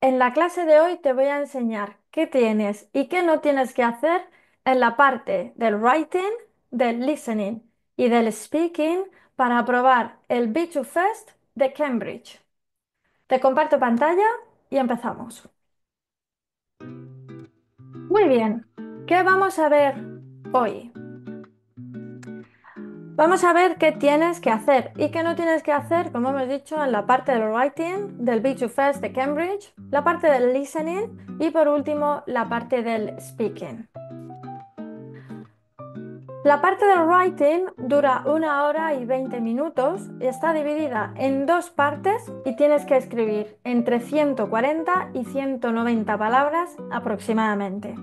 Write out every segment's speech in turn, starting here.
En la clase de hoy te voy a enseñar qué tienes y qué no tienes que hacer en la parte del writing, del listening y del speaking para aprobar el B2 Fest de Cambridge. Te comparto pantalla y empezamos. Muy bien, ¿qué vamos a ver hoy? Vamos a ver qué tienes que hacer y qué no tienes que hacer, como hemos dicho, en la parte del writing, del B2 Fest de Cambridge, la parte del listening y por último la parte del speaking. La parte del writing dura 1 hora y 20 minutos y está dividida en dos partes y tienes que escribir entre 140 y 190 palabras aproximadamente.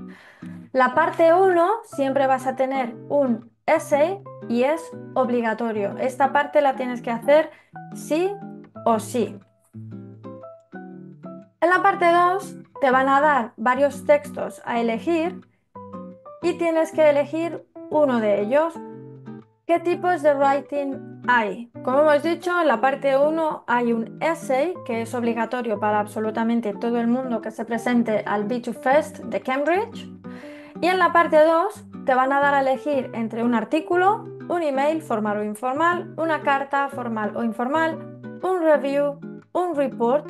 La parte uno siempre vas a tener un essay y es obligatorio. Esta parte la tienes que hacer sí o sí. En la parte 2 te van a dar varios textos a elegir y tienes que elegir uno de ellos. ¿Qué tipos de writing hay? Como hemos dicho, en la parte uno hay un essay que es obligatorio para absolutamente todo el mundo que se presente al B2 Fest de Cambridge. Y en la parte 2 te van a dar a elegir entre un artículo, un email formal o informal, una carta formal o informal, un review, un report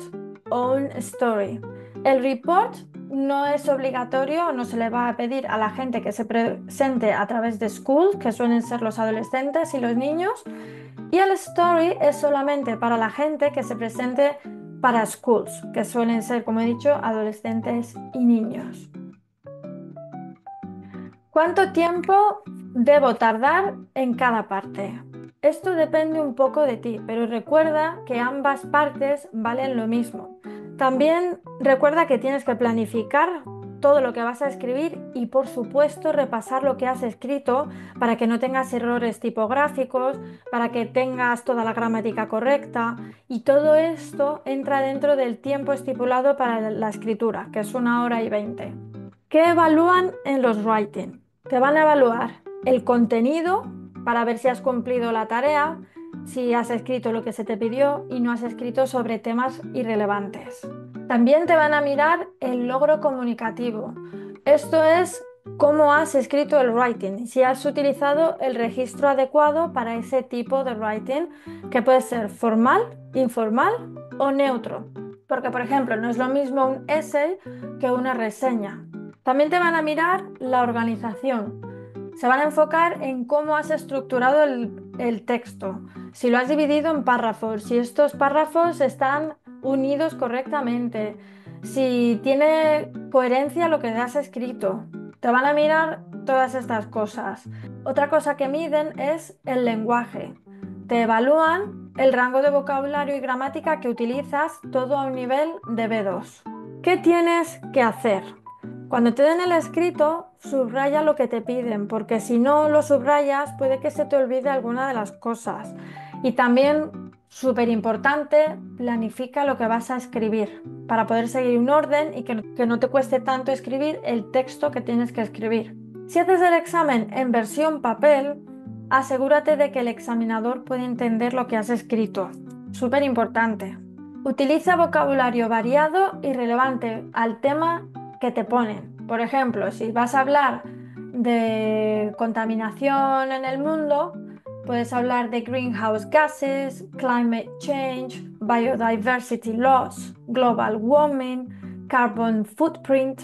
o un story. El report no es obligatorio, no se le va a pedir a la gente que se presente a través de School, que suelen ser los adolescentes y los niños, y el story es solamente para la gente que se presente para Schools, que suelen ser, como he dicho, adolescentes y niños. ¿Cuánto tiempo debo tardar en cada parte? Esto depende un poco de ti, pero recuerda que ambas partes valen lo mismo. También recuerda que tienes que planificar todo lo que vas a escribir y por supuesto repasar lo que has escrito para que no tengas errores tipográficos, para que tengas toda la gramática correcta y todo esto entra dentro del tiempo estipulado para la escritura, que es 1 hora y 20. ¿Qué evalúan en los writing? Te van a evaluar el contenido para ver si has cumplido la tarea, si has escrito lo que se te pidió y no has escrito sobre temas irrelevantes. También te van a mirar el logro comunicativo. Esto es cómo has escrito el writing y si has utilizado el registro adecuado para ese tipo de writing, que puede ser formal, informal o neutro. Porque, por ejemplo, no es lo mismo un essay que una reseña. También te van a mirar la organización. Se van a enfocar en cómo has estructurado el texto, si lo has dividido en párrafos, si estos párrafos están unidos correctamente, si tiene coherencia lo que has escrito. Te van a mirar todas estas cosas. Otra cosa que miden es el lenguaje. Te evalúan el rango de vocabulario y gramática que utilizas, todo a un nivel de B2. ¿Qué tienes que hacer? Cuando te den el escrito, subraya lo que te piden, porque si no lo subrayas, puede que se te olvide alguna de las cosas. Y también, súper importante, planifica lo que vas a escribir para poder seguir un orden y que no te cueste tanto escribir el texto que tienes que escribir. Si haces el examen en versión papel, asegúrate de que el examinador puede entender lo que has escrito. Súper importante. Utiliza vocabulario variado y relevante al tema que te ponen. Por ejemplo, si vas a hablar de contaminación en el mundo, puedes hablar de greenhouse gases, climate change, biodiversity loss, global warming, carbon footprint.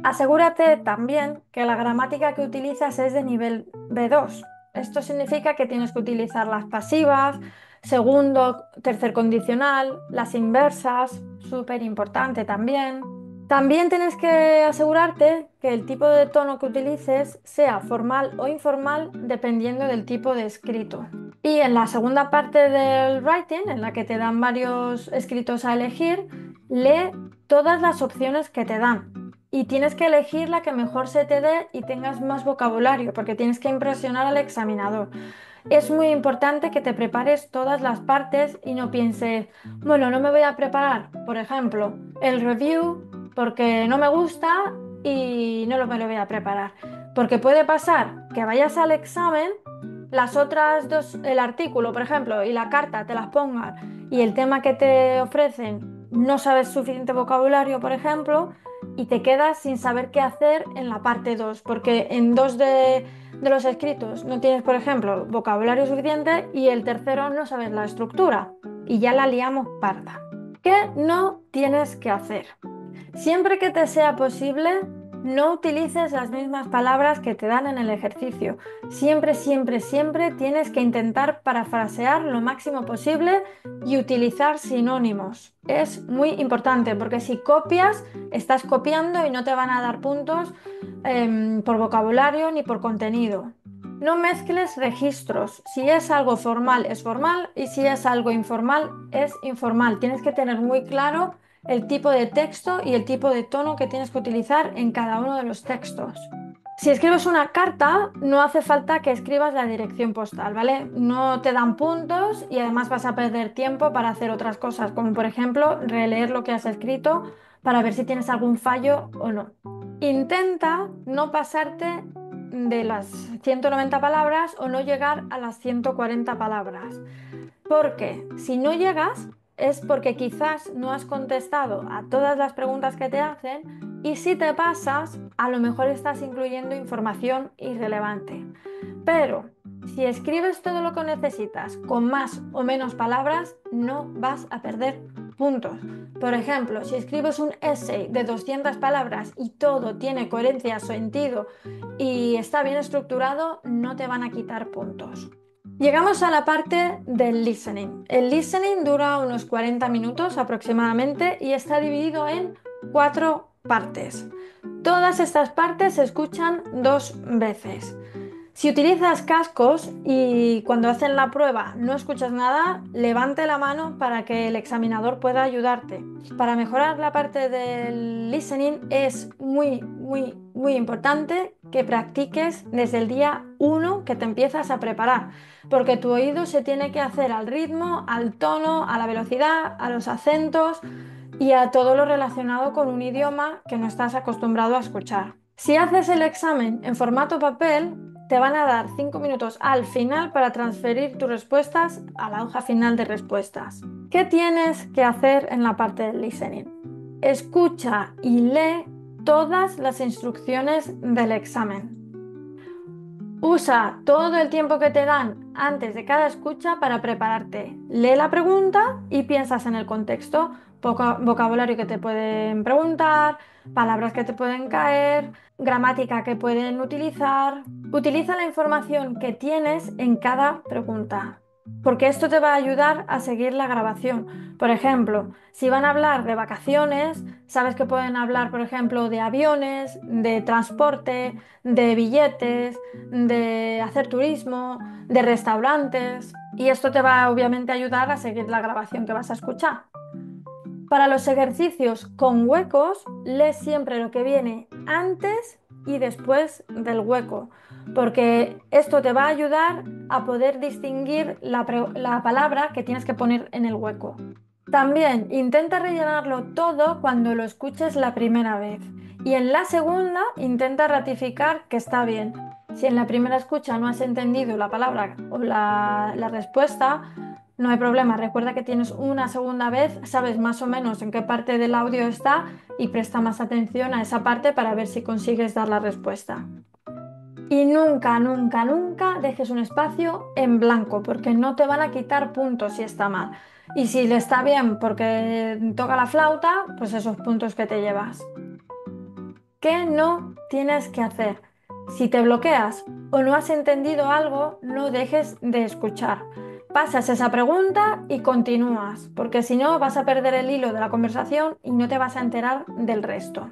Asegúrate también que la gramática que utilizas es de nivel B2. Esto significa que tienes que utilizar las pasivas, segundo, tercer condicional, las inversas, súper importante también. También tienes que asegurarte que el tipo de tono que utilices sea formal o informal dependiendo del tipo de escrito. Y en la segunda parte del writing, en la que te dan varios escritos a elegir, lee todas las opciones que te dan. Y tienes que elegir la que mejor se te dé y tengas más vocabulario, porque tienes que impresionar al examinador. Es muy importante que te prepares todas las partes y no pienses, bueno, no me voy a preparar, por ejemplo, el review porque no me gusta y me lo voy a preparar. Porque puede pasar que vayas al examen, las otras dos, el artículo, por ejemplo, y la carta te las pongan y el tema que te ofrecen no sabes suficiente vocabulario, por ejemplo, y te quedas sin saber qué hacer en la parte 2, porque en dos de los escritos no tienes, por ejemplo, vocabulario suficiente y el tercero no sabes la estructura y ya la liamos parda. ¿Qué no tienes que hacer? Siempre que te sea posible, no utilices las mismas palabras que te dan en el ejercicio. Siempre, siempre, siempre tienes que intentar parafrasear lo máximo posible y utilizar sinónimos. Es muy importante porque si copias, estás copiando y no te van a dar puntos por vocabulario ni por contenido. No mezcles registros. Si es algo formal, es formal y si es algo informal, es informal. Tienes que tener muy claro el tipo de texto y el tipo de tono que tienes que utilizar en cada uno de los textos. Si escribes una carta, no hace falta que escribas la dirección postal, ¿vale? No te dan puntos y además vas a perder tiempo para hacer otras cosas, como por ejemplo releer lo que has escrito para ver si tienes algún fallo o no. Intenta no pasarte de las 190 palabras o no llegar a las 140 palabras. Porque si no llegas es porque quizás no has contestado a todas las preguntas que te hacen y si te pasas, a lo mejor estás incluyendo información irrelevante. Pero si escribes todo lo que necesitas con más o menos palabras, no vas a perder puntos. Por ejemplo, si escribes un essay de 200 palabras y todo tiene coherencia, sentido y está bien estructurado, no te van a quitar puntos. Llegamos a la parte del listening. El listening dura unos 40 minutos aproximadamente y está dividido en 4 partes. Todas estas partes se escuchan 2 veces. Si utilizas cascos y cuando hacen la prueba no escuchas nada, levante la mano para que el examinador pueda ayudarte. Para mejorar la parte del listening es muy importante que practiques desde el día 1 que te empiezas a preparar, porque tu oído se tiene que hacer al ritmo, al tono, a la velocidad, a los acentos y a todo lo relacionado con un idioma que no estás acostumbrado a escuchar. Si haces el examen en formato papel, te van a dar 5 minutos al final para transferir tus respuestas a la hoja final de respuestas. ¿Qué tienes que hacer en la parte del listening? Escucha y lee todas las instrucciones del examen. Usa todo el tiempo que te dan antes de cada escucha para prepararte. Lee la pregunta y piensas en el contexto, vocabulario que te pueden preguntar, palabras que te pueden caer, gramática que pueden utilizar. Utiliza la información que tienes en cada pregunta, porque esto te va a ayudar a seguir la grabación. Por ejemplo, si van a hablar de vacaciones, sabes que pueden hablar, por ejemplo, de aviones, de transporte, de billetes, de hacer turismo, de restaurantes, y esto te va obviamente a ayudar a seguir la grabación que vas a escuchar. Para los ejercicios con huecos, lee siempre lo que viene antes y después del hueco, porque esto te va a ayudar a poder distinguir la palabra que tienes que poner en el hueco. También intenta rellenarlo todo cuando lo escuches la primera vez y en la segunda intenta ratificar que está bien. Si en la primera escucha no has entendido la palabra o la respuesta, no hay problema. Recuerda que tienes una segunda vez, sabes más o menos en qué parte del audio está y presta más atención a esa parte para ver si consigues dar la respuesta. Y nunca, nunca, nunca dejes un espacio en blanco porque no te van a quitar puntos si está mal. Y si le está bien porque toca la flauta, pues esos puntos que te llevas. ¿Qué no tienes que hacer? Si te bloqueas o no has entendido algo, no dejes de escuchar. Pasas esa pregunta y continúas, porque si no vas a perder el hilo de la conversación y no te vas a enterar del resto.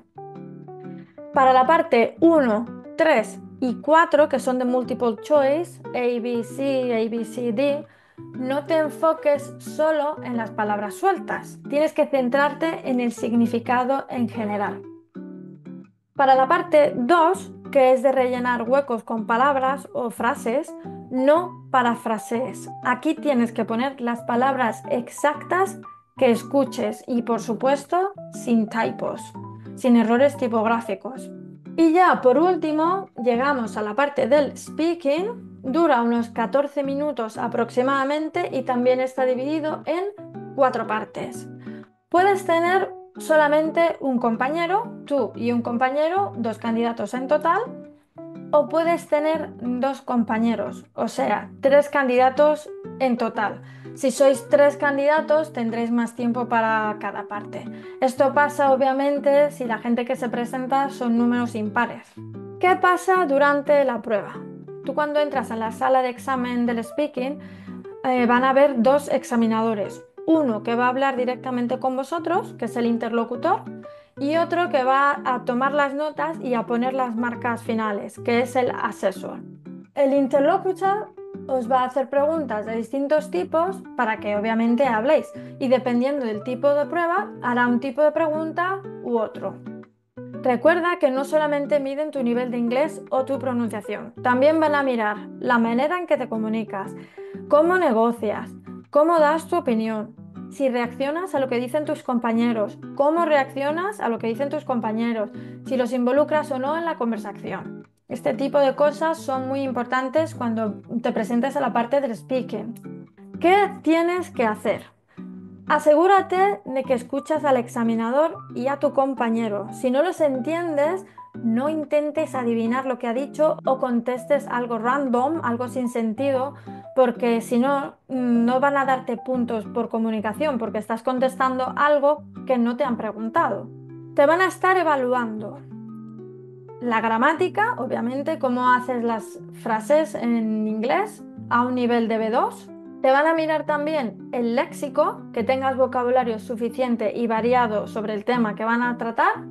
Para la parte 1, 3 y 4, que son de multiple choice, A, B, C, D, no te enfoques solo en las palabras sueltas. Tienes que centrarte en el significado en general. Para la parte 2, que es de rellenar huecos con palabras o frases, no parafrasees. Aquí tienes que poner las palabras exactas que escuches y, por supuesto, sin typos, sin errores tipográficos. Y ya por último, llegamos a la parte del speaking. Dura unos 14 minutos aproximadamente y también está dividido en 4 partes. Puedes tener solamente un compañero, tú y un compañero, dos candidatos en total, o puedes tener dos compañeros, o sea, tres candidatos en total. Si sois tres candidatos, tendréis más tiempo para cada parte. Esto pasa obviamente si la gente que se presenta son números impares. ¿Qué pasa durante la prueba? Tú cuando entras en la sala de examen del speaking, van a haber dos examinadores. Uno que va a hablar directamente con vosotros, que es el interlocutor, y otro que va a tomar las notas y a poner las marcas finales, que es el asesor. El interlocutor os va a hacer preguntas de distintos tipos para que obviamente habléis y dependiendo del tipo de prueba hará un tipo de pregunta u otro. Recuerda que no solamente miden tu nivel de inglés o tu pronunciación, también van a mirar la manera en que te comunicas, cómo negocias, cómo das tu opinión, si reaccionas a lo que dicen tus compañeros, cómo reaccionas a lo que dicen tus compañeros, si los involucras o no en la conversación. Este tipo de cosas son muy importantes cuando te presentes a la parte del speaking. ¿Qué tienes que hacer? Asegúrate de que escuchas al examinador y a tu compañero. Si no los entiendes, no intentes adivinar lo que ha dicho o contestes algo random, algo sin sentido, porque si no, no van a darte puntos por comunicación, porque estás contestando algo que no te han preguntado. Te van a estar evaluando la gramática, obviamente, cómo haces las frases en inglés a un nivel de B2. Te van a mirar también el léxico, que tengas vocabulario suficiente y variado sobre el tema que van a tratar,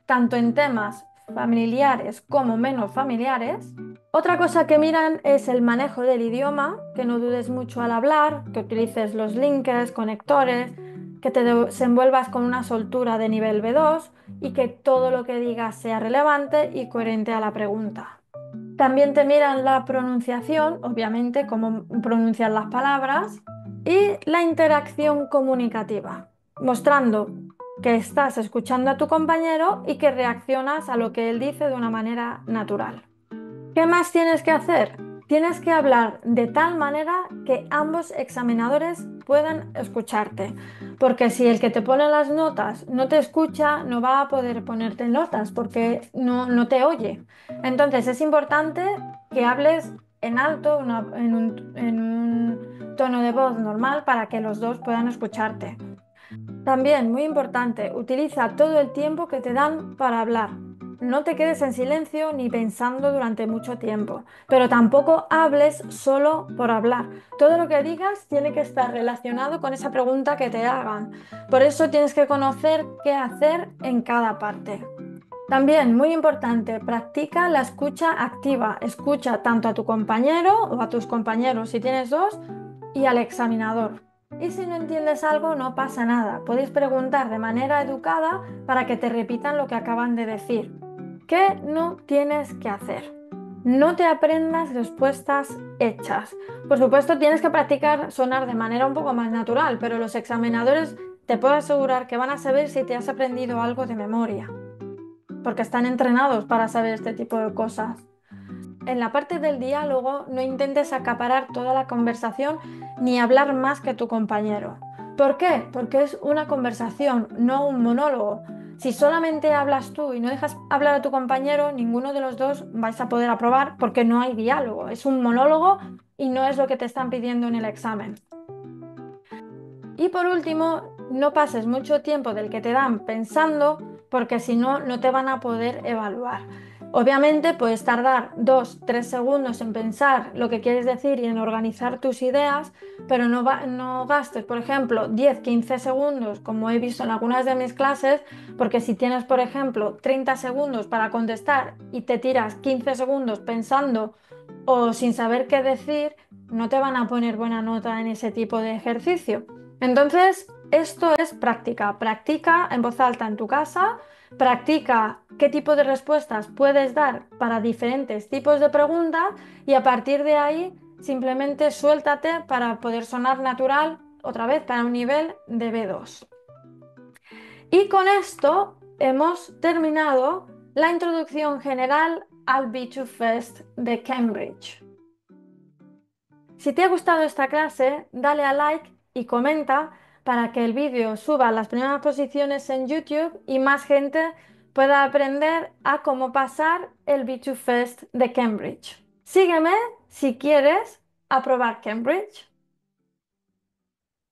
tanto en temas familiares como menos familiares. Otra cosa que miran es el manejo del idioma, que no dudes mucho al hablar, que utilices los linkers, conectores, que te desenvuelvas con una soltura de nivel B2 y que todo lo que digas sea relevante y coherente a la pregunta. También te miran la pronunciación, obviamente, cómo pronuncias las palabras, y la interacción comunicativa, mostrando que estás escuchando a tu compañero y que reaccionas a lo que él dice de una manera natural. ¿Qué más tienes que hacer? Tienes que hablar de tal manera que ambos examinadores puedan escucharte, porque si el que te pone las notas no te escucha, no va a poder ponerte notas porque no te oye. Entonces es importante que hables en alto, en un tono de voz normal para que los dos puedan escucharte. También, muy importante, utiliza todo el tiempo que te dan para hablar. No te quedes en silencio ni pensando durante mucho tiempo, pero tampoco hables solo por hablar. Todo lo que digas tiene que estar relacionado con esa pregunta que te hagan. Por eso tienes que conocer qué hacer en cada parte. También, muy importante, practica la escucha activa. Escucha tanto a tu compañero o a tus compañeros si tienes dos y al examinador. Y si no entiendes algo, no pasa nada. Podéis preguntar de manera educada para que te repitan lo que acaban de decir. ¿Qué no tienes que hacer? No te aprendas respuestas hechas. Por supuesto, tienes que practicar sonar de manera un poco más natural, pero los examinadores te puedo asegurar que van a saber si te has aprendido algo de memoria, porque están entrenados para saber este tipo de cosas. En la parte del diálogo no intentes acaparar toda la conversación ni hablar más que tu compañero. ¿Por qué? Porque es una conversación, no un monólogo. Si solamente hablas tú y no dejas hablar a tu compañero, ninguno de los dos vais a poder aprobar porque no hay diálogo. Es un monólogo y no es lo que te están pidiendo en el examen. Y por último, no pases mucho tiempo del que te dan pensando porque si no, no te van a poder evaluar. Obviamente puedes tardar 2, 3 segundos en pensar lo que quieres decir y en organizar tus ideas, pero no gastes, por ejemplo, 10, 15 segundos, como he visto en algunas de mis clases, porque si tienes, por ejemplo, 30 segundos para contestar y te tiras 15 segundos pensando o sin saber qué decir, no te van a poner buena nota en ese tipo de ejercicio. Entonces, esto es práctica. Practica en voz alta en tu casa, practica qué tipo de respuestas puedes dar para diferentes tipos de preguntas y a partir de ahí simplemente suéltate para poder sonar natural otra vez para un nivel de B2. Y con esto hemos terminado la introducción general al B2 Fest de Cambridge. Si te ha gustado esta clase, dale a like y comenta para que el vídeo suba a las primeras posiciones en YouTube y más gente pueda aprender a cómo pasar el B2 Fest de Cambridge. Sígueme si quieres aprobar Cambridge.